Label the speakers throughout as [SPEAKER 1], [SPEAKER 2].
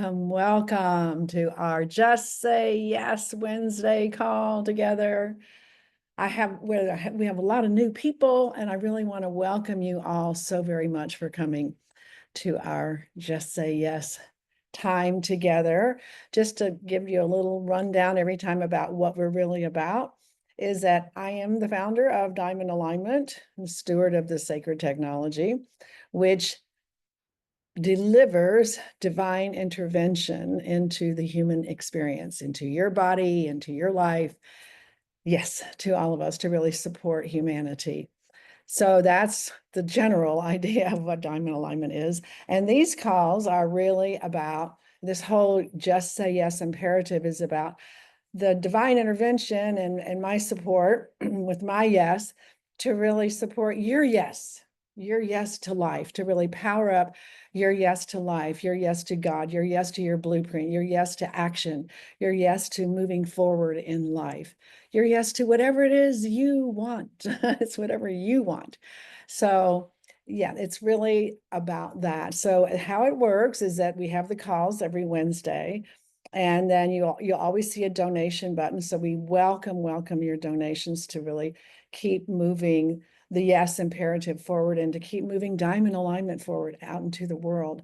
[SPEAKER 1] welcome to our Just Say Yes Wednesday call together. We have a lot of new people, and I really want to welcome you all so very much for coming to our Just Say Yes time together. Just to give you a little rundown every time about what we're really about, is that I am the founder of Diamond Alignment and steward of the sacred technology, which delivers divine intervention into the human experience, into your body, into your life. Yes, to all of us, to really support humanity. So that's the general idea of what Diamond Alignment is. And these calls are really about this whole Just Say Yes imperative is about the divine intervention and my support with my yes to really support your yes to life, to really power up your yes to life, your yes to God, your yes to your blueprint, your yes to action, your yes to moving forward in life, your yes to whatever it is you want. It's whatever you want. So yeah, it's really about that. So how it works is that we have the calls every Wednesday. And then you'll always see a donation button. So we welcome your donations to really keep moving the yes imperative forward and to keep moving Diamond Alignment forward out into the world.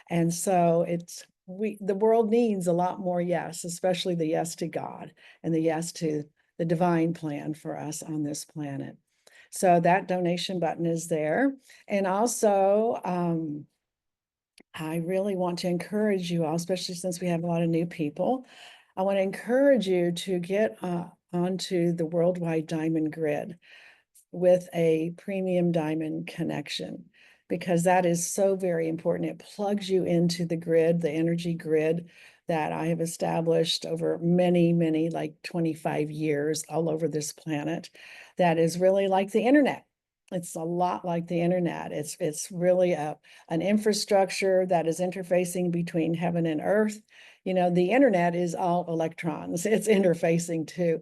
[SPEAKER 1] And so the world needs a lot more yes, especially the yes to God and the yes to the divine plan for us on this planet. So that donation button is there. And also, I really want to encourage you all, especially since we have a lot of new people. I want to encourage you to get onto the Worldwide Diamond Grid with a premium diamond connection, because that is so very important. It plugs you into the grid, the energy grid that I have established over many, like 25 years all over this planet. That is really like the internet. It's a lot like the internet. It's really an infrastructure that is interfacing between heaven and earth. You know, the internet is all electrons. It's interfacing too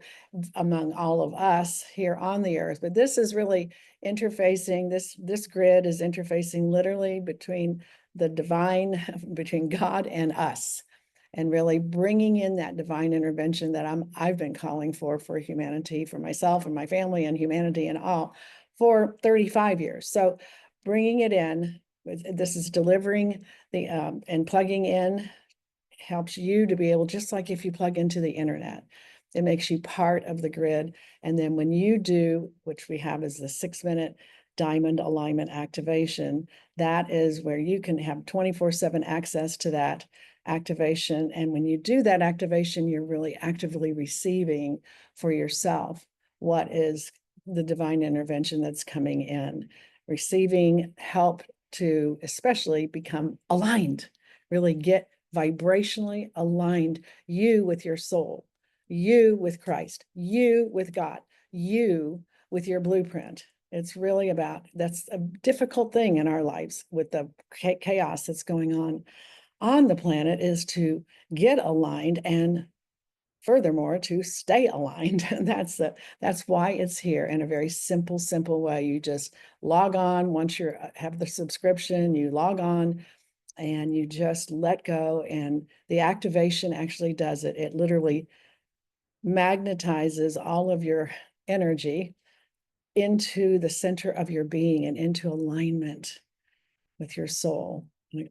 [SPEAKER 1] among all of us here on the earth. But this is really interfacing, this grid is interfacing literally between the divine, between God and us, and really bringing in that divine intervention that I've been calling for humanity, for myself and my family and humanity and all for 35 years. So bringing it in, this is delivering the and plugging in helps you to be able, just like if you plug into the internet, it makes you part of the grid. And then when you do, which we have is the 6-minute diamond alignment activation, that is where you can have 24/7 access to that activation. And when you do that activation, you're really actively receiving for yourself what is the divine intervention that's coming in, receiving help to especially become aligned, really get vibrationally aligned, you with your soul, you with Christ, you with God, you with your blueprint. It's really about, that's a difficult thing in our lives with the chaos that's going on the planet, is to get aligned and furthermore to stay aligned. That's why it's here in a very simple way. You just log on once you have the subscription, you log on and you just let go, and the activation actually does it. It literally magnetizes all of your energy into the center of your being and into alignment with your soul,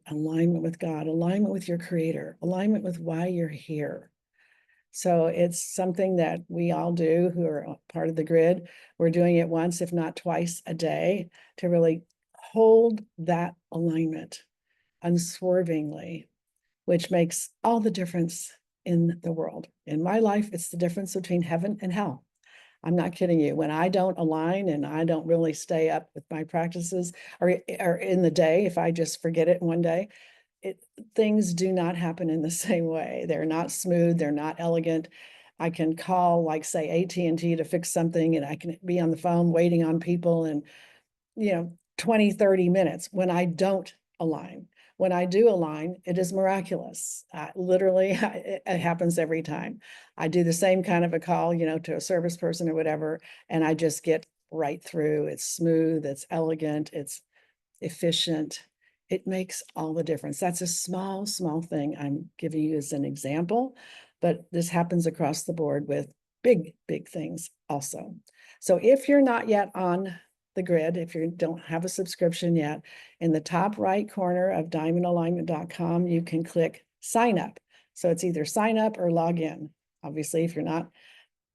[SPEAKER 1] alignment with God, alignment with your creator, alignment with why you're here. So it's something that we all do who are part of the grid. We're doing it once, if not twice a day, to really hold that alignment unswervingly, which makes all the difference in the world. In my life, it's the difference between heaven and hell. I'm not kidding you. When I don't align and I don't really stay up with my practices, or in the day, if I just forget it one day, things do not happen in the same way. They're not smooth. They're not elegant. I can call, like, say, AT&T to fix something, and I can be on the phone waiting on people and, 20, 30 minutes when I don't align. When I do align, it is miraculous. Literally, it happens every time. I do the same kind of a call, to a service person or whatever, and I just get right through. It's smooth, it's elegant, it's efficient, it makes all the difference. That's a small, small thing I'm giving you as an example, but this happens across the board with big, big things also. So if you're not yet on the grid, if you don't have a subscription yet, in the top right corner of diamondalignment.com, you can click sign up. So it's either sign up or log in. Obviously, if you're not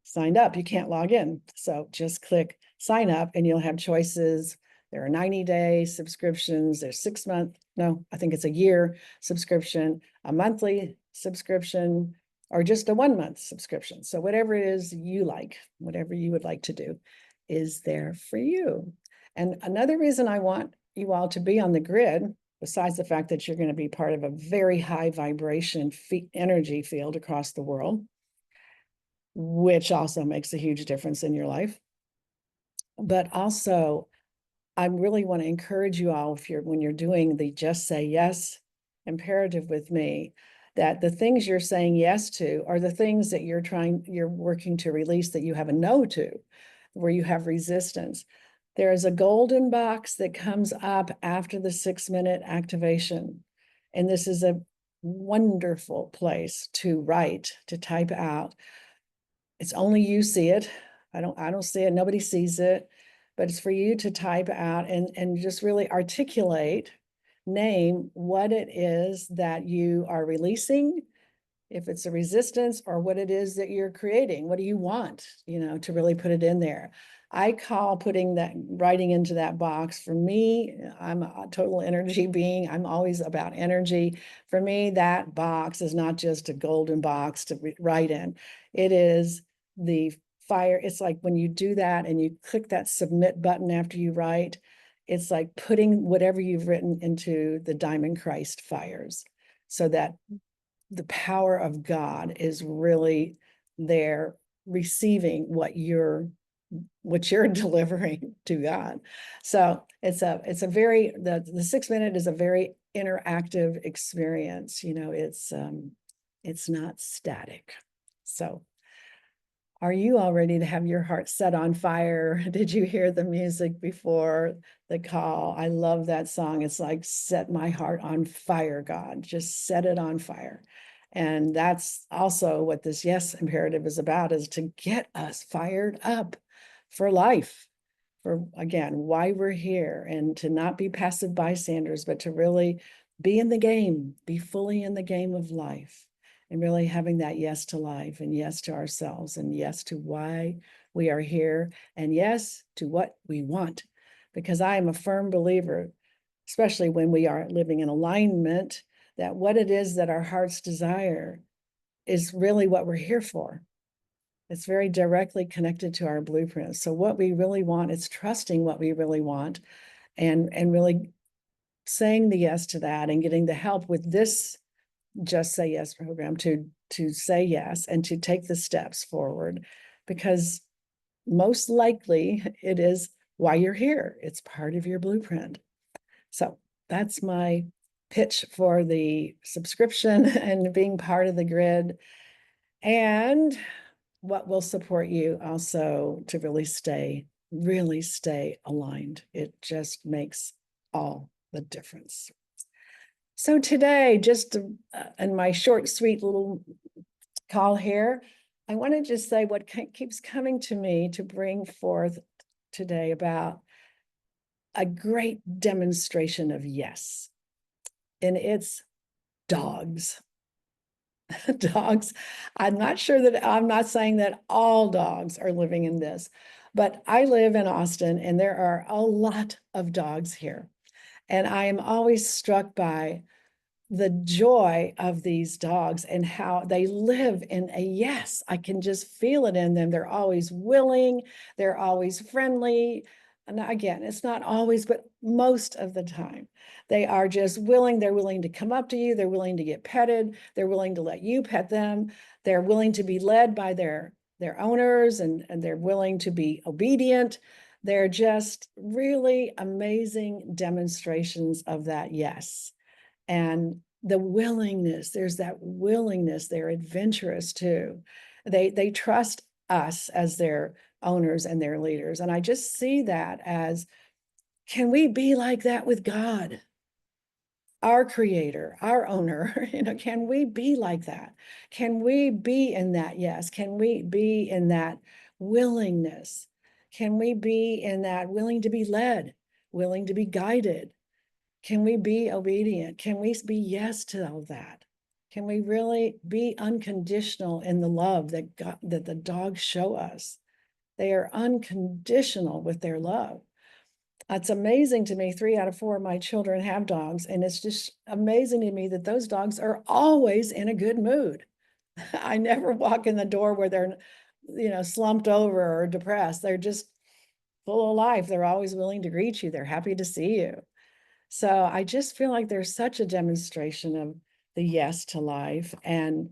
[SPEAKER 1] signed up, you can't log in. So just click sign up and you'll have choices. There are 90-day subscriptions, there's 6-month, no, I think it's a year subscription, a monthly subscription, or just a 1-month subscription. So whatever it is you like, whatever you would like to do is there for you. And another reason I want you all to be on the grid, besides the fact that you're going to be part of a very high vibration energy field across the world, which also makes a huge difference in your life. But also, I really want to encourage you all, when you're doing the Just Say Yes imperative with me, that the things you're saying yes to are the things that you're working to release that you have a no to, where you have resistance. There is a golden box that comes up after the 6-minute activation. And this is a wonderful place to write, to type out. It's only you see it. I don't see it. Nobody sees it, but it's for you to type out and just really articulate, name what it is that you are releasing, if it's a resistance, or what it is that you're creating. What do you want, to really put it in there? I call writing into that box, for me, I'm a total energy being. I'm always about energy. For me, that box is not just a golden box to write in. It is the fire. It's like when you do that and you click that submit button after you write, it's like putting whatever you've written into the Diamond Christ fires, so that the power of God is really there, receiving what you're delivering to God. So it's a very, the 6-minute is a very interactive experience. It's not static. So are you all ready to have your heart set on fire? Did you hear the music before the call? I love that song. It's like, set my heart on fire, God. Just set it on fire. And that's also what this yes imperative is about, is to get us fired up for life, for, again, why we're here, and to not be passive bystanders, but to really be in the game, be fully in the game of life. And really having that yes to life, and yes to ourselves, and yes to why we are here, and yes to what we want. Because I am a firm believer, especially when we are living in alignment, that what it is that our hearts desire is really what we're here for. It's very directly connected to our blueprint. So what we really want is trusting what we really want, and really saying the yes to that, and getting the help with this Just Say Yes program to say yes and to take the steps forward, because most likely it is why you're here. It's part of your blueprint. So that's my pitch for the subscription and being part of the grid, and what will support you also to really stay aligned. It just makes all the difference. So today, just in my short, sweet little call here, I want to just say what keeps coming to me to bring forth today about a great demonstration of yes. And it's dogs. Dogs. I'm not saying that all dogs are living in this, but I live in Austin and there are a lot of dogs here. And I am always struck by the joy of these dogs and how they live in a yes. I can just feel it in them. They're always willing, they're always friendly. And again, it's not always, but most of the time, they are just willing. They're willing to come up to you. They're willing to get petted. They're willing to let you pet them. They're willing to be led by their owners, and they're willing to be obedient. They're just really amazing demonstrations of that yes. And the willingness, there's that willingness. They're adventurous too. They trust us as their owners and their leaders. And I just see that as, can we be like that with God? our creator, our owner, can we be like that? Can we be in that yes? Can we be in that willingness? Can we be in that willing to be led, willing to be guided? Can we be obedient? Can we be yes to all that? Can we really be unconditional in the love that the dogs show us? They are unconditional with their love. It's amazing to me, 3 out of 4 of my children have dogs, and it's just amazing to me that those dogs are always in a good mood. I never walk in the door where they're, slumped over or depressed. They're just full of life. They're always willing to greet you. They're happy to see you. So I just feel like there's such a demonstration of the yes to life. And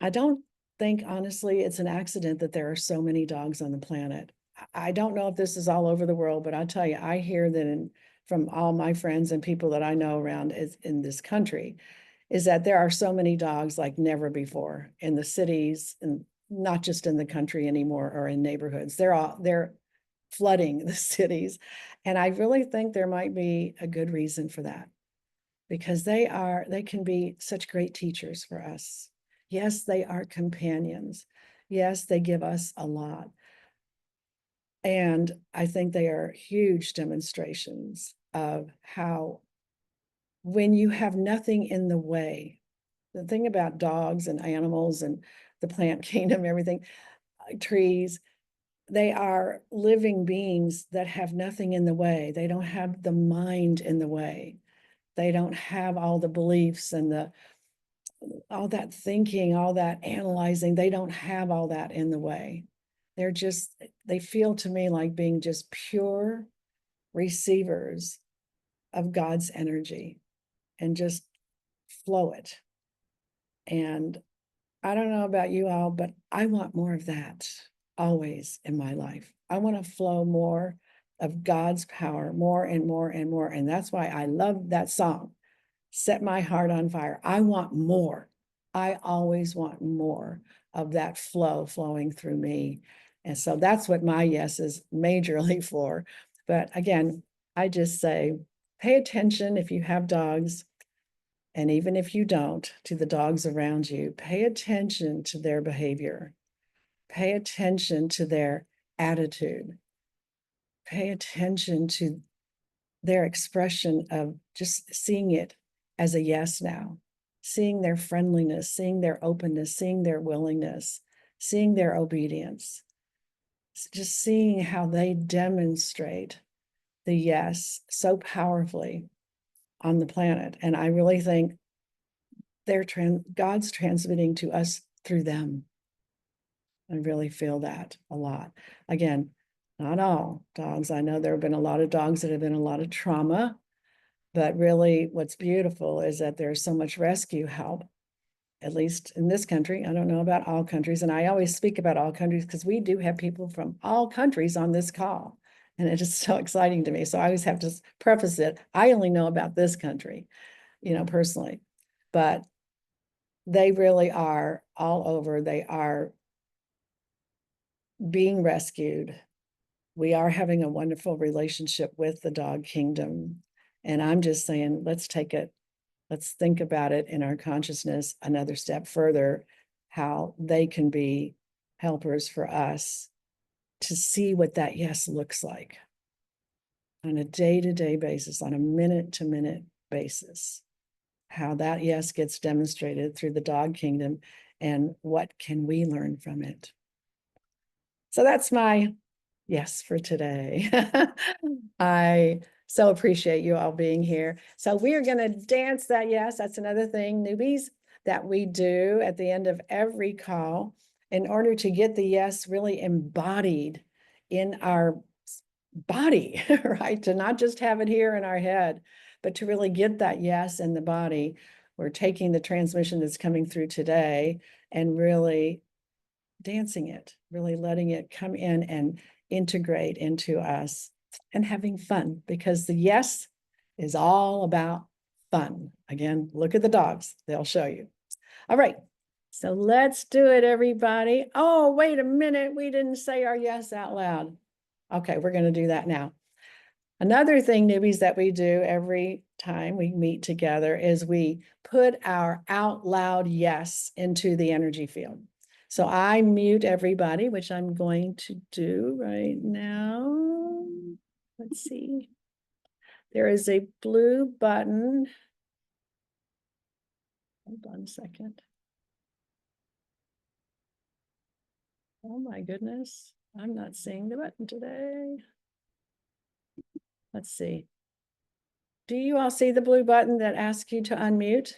[SPEAKER 1] I don't think, honestly, it's an accident that there are so many dogs on the planet. I don't know if this is all over the world, but I'll tell you, I hear that from all my friends and people that I know around in this country, is that there are so many dogs like never before in the cities, and not just in the country anymore or in neighborhoods. They're flooding the cities. And I really think there might be a good reason for that, because they can be such great teachers for us. Yes, they are companions. Yes, they give us a lot. And I think they are huge demonstrations of how, when you have nothing in the way, the thing about dogs and animals and the plant kingdom, everything, trees, they are living beings that have nothing in the way. They don't have the mind in the way. They don't have all the beliefs and all that thinking, all that analyzing. They don't have all that in the way. They feel to me like being just pure receivers of God's energy and just flow it. And I don't know about you all, but I want more of that always in my life. I want to flow more of God's power, more and more and more. And that's why I love that song, Set My Heart on Fire. I want more. I always want more of that flow flowing through me. And so that's what my yes is majorly for. But again, I just say, pay attention if you have dogs. And even if you don't, to the dogs around you, pay attention to their behavior. Pay attention to their attitude. Pay attention to their expression of just seeing it as a yes now, seeing their friendliness, seeing their openness, seeing their willingness, seeing their obedience, just seeing how they demonstrate the yes so powerfully on the planet. And I really think God's transmitting to us through them. I really feel that a lot. Again, not all dogs. I know there have been a lot of dogs that have been a lot of trauma, but really what's beautiful is that there's so much rescue help, at least in this country. I don't know about all countries. And I always speak about all countries because we do have people from all countries on this call. And it is so exciting to me. So I always have to preface it. I only know about this country, personally, but they really are all over. They are being rescued. We are having a wonderful relationship with the dog kingdom. And I'm just saying, let's think about it in our consciousness another step further, how they can be helpers for us to see what that yes looks like on a day-to-day basis, on a minute-to-minute basis, how that yes gets demonstrated through the dog kingdom, and what can we learn from it. So that's my yes for today. I so appreciate you all being here. So we are going to dance that yes. That's another thing, newbies, that we do at the end of every call in order to get the yes really embodied in our body, right? To not just have it here in our head, but to really get that yes in the body. We're taking the transmission that's coming through today and really dancing it, really letting it come in and integrate into us and having fun, because the yes is all about fun. Again, look at the dogs, they'll show you. All right, so let's do it, everybody. Oh, wait a minute, we didn't say our yes out loud. Okay, we're going to do that now. Another thing, newbies, that we do every time we meet together is we put our out loud yes into the energy field. So I mute everybody, which I'm going to do right now. Let's see. There is a blue button. Hold on a second. Oh my goodness. I'm not seeing the button today. Let's see. Do you all see the blue button that asks you to unmute?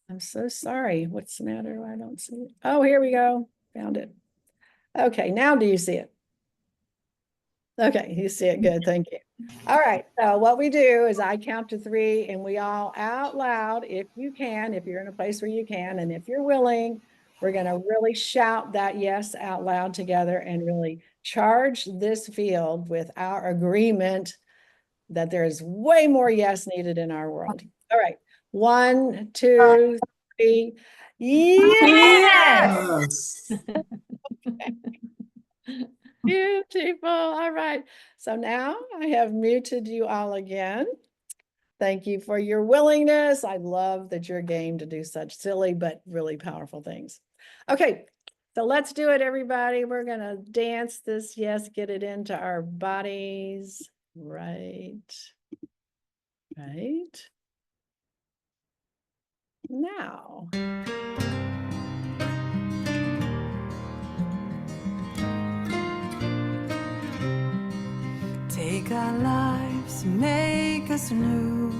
[SPEAKER 1] I'm so sorry. What's the matter? I don't see it. Oh, here we go. Found it. Okay, now do you see it? Okay, you see it. Good, thank you. All right, so what we do is I count to 3 and we all out loud, if you can, if you're in a place where you can, and if you're willing, we're gonna really shout that yes out loud together and really charge this field with our agreement that there's way more yes needed in our world. All right, 1, 2, 3. Yes! Beautiful. All right. So now I have muted you all again. Thank you for your willingness. I love that you're game to do such silly but really powerful things. Okay, so let's do it, everybody. We're going to dance this yes, get it into our bodies. Right. Now.
[SPEAKER 2] Take our lives, make us new.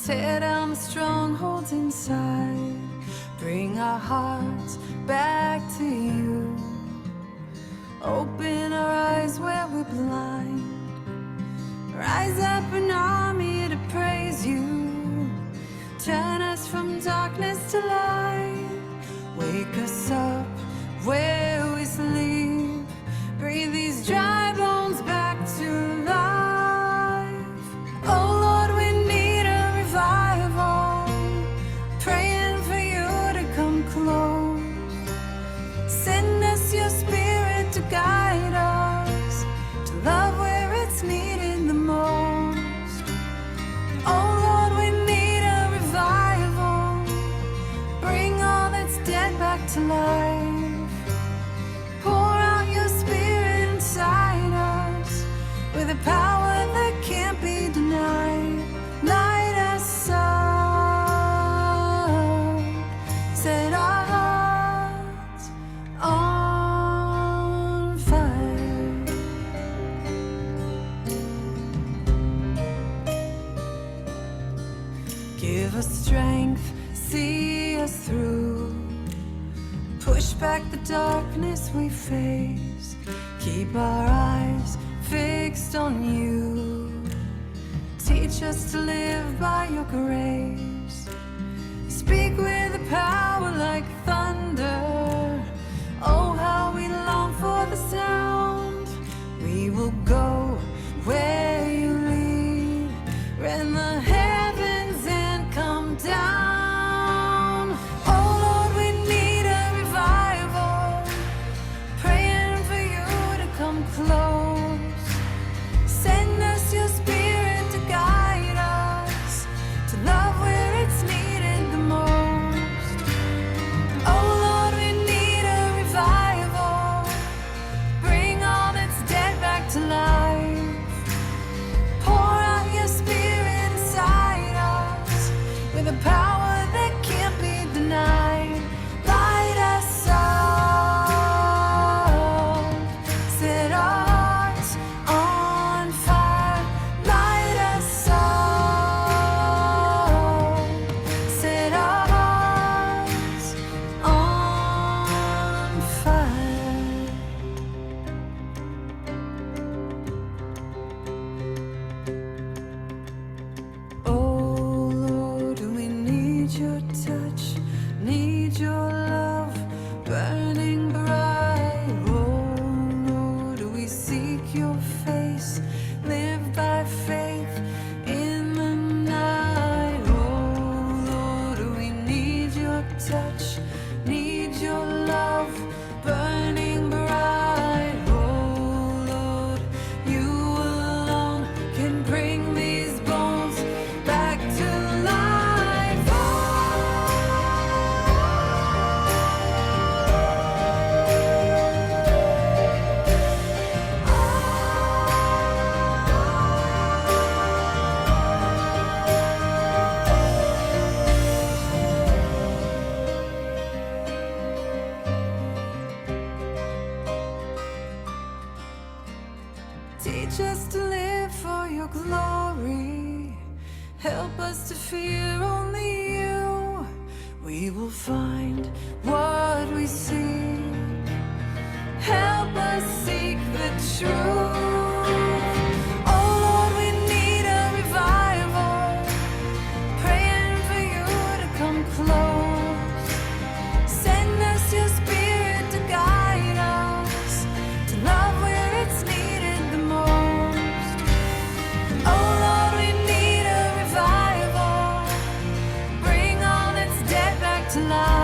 [SPEAKER 2] Tear down the strongholds inside. Bring our hearts back to you. Open our eyes where we're blind. Rise up an army to praise you. Turn us from darkness to light. Wake us up where we sleep. Breathe these dry bones back to life. Oh Lord, we need a revival. Praying for you to come close. Send us your spirit to guide us, to love where it's needed the most. Oh Lord, we need a revival. Bring all that's dead back to life. With a power that can't be denied. Light us up. Set our hearts on fire. Give us strength, see us through. Push back the darkness we face. Keep our eyes fixed on you. Teach us to live by your grace. Speak with a power like thunder. Oh, how we long for the sound. We will go where you lead. Rend the heavens and come down. Oh Lord, we need a revival. Praying for you to come close. Send us your spirit to guide us, to love where it's needed the most. Oh Lord, we need a revival. Bring all that's dead back to life. Pour out your spirit inside us with a power that can't be denied. Light us up. Set our hearts on fire. Light us up. Set our hearts on fire. Oh Lord, we need your touch, need your love, burning bright. Oh Lord, we seek your face, live by faith in the night. Oh Lord, we need your touch, need your love, burning bright. Oh Lord, you alone can bring these bones Teach us to live for your glory. Help us to fear only you. We will find what we seek. Help us seek the truth. Oh Lord, we need a revival. Praying for you to come close. Send us your spirit to guide us, to love where it's needed the most. Oh Lord, we need a revival. Bring all that's dead back to life.